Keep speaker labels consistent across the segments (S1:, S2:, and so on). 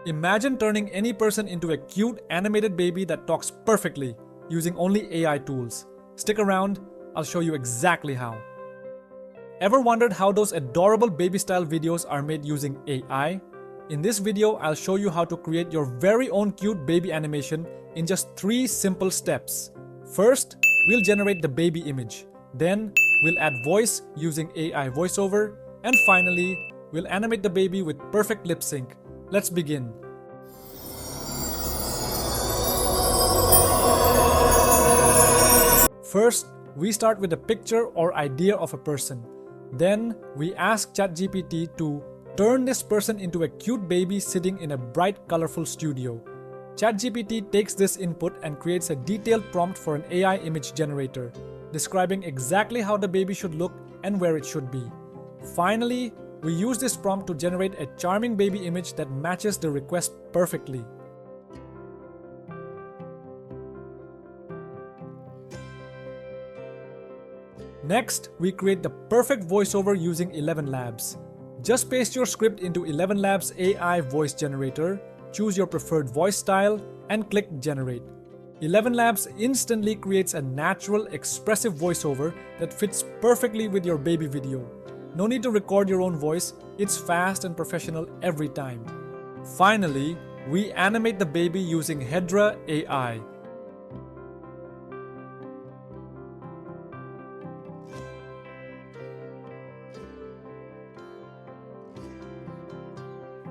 S1: Imagine turning any person into a cute animated baby that talks perfectly using only AI tools. Stick around, I'll show you exactly how. Ever wondered how those adorable baby style videos are made using AI? In this video, I'll show you how to create your very own cute baby animation in just 3 simple steps. First, we'll generate the baby image. Then, we'll add voice using AI voiceover. And finally, we'll animate the baby with perfect lip sync. Let's begin. First, we start with a picture or idea of a person. Then, we ask ChatGPT to turn this person into a cute baby sitting in a bright, colorful studio. ChatGPT takes this input and creates a detailed prompt for an AI image generator, describing exactly how the baby should look and where it should be. Finally, we use this prompt to generate a charming baby image that matches the request perfectly. Next, we create the perfect voiceover using 11 Labs. Just paste your script into 11 Labs AI voice generator, choose your preferred voice style, and click Generate. 11 Labs instantly creates a natural, expressive voiceover that fits perfectly with your baby video. No need to record your own voice, it's fast and professional every time. Finally, we animate the baby using Hedra AI.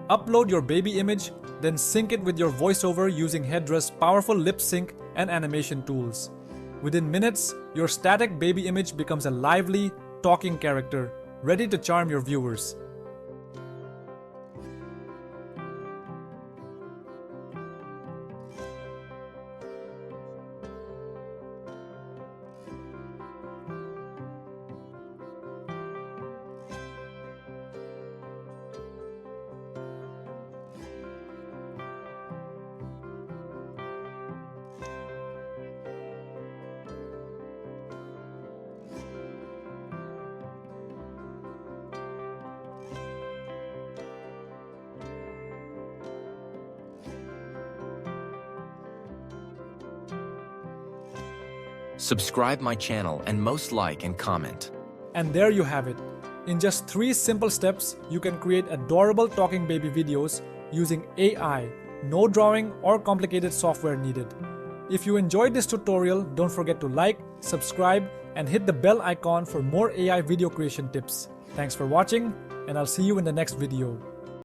S1: Upload your baby image, then sync it with your voiceover using Hedra's powerful lip sync and animation tools. Within minutes, your static baby image becomes a lively, talking character, ready to charm your viewers.
S2: Subscribe my channel and most like and comment.
S1: And there you have it. In just 3 simple steps, you can create adorable talking baby videos using AI, no drawing or complicated software needed. If you enjoyed this tutorial, don't forget to like, subscribe, and hit the bell icon for more AI video creation tips. Thanks for watching, and I'll see you in the next video.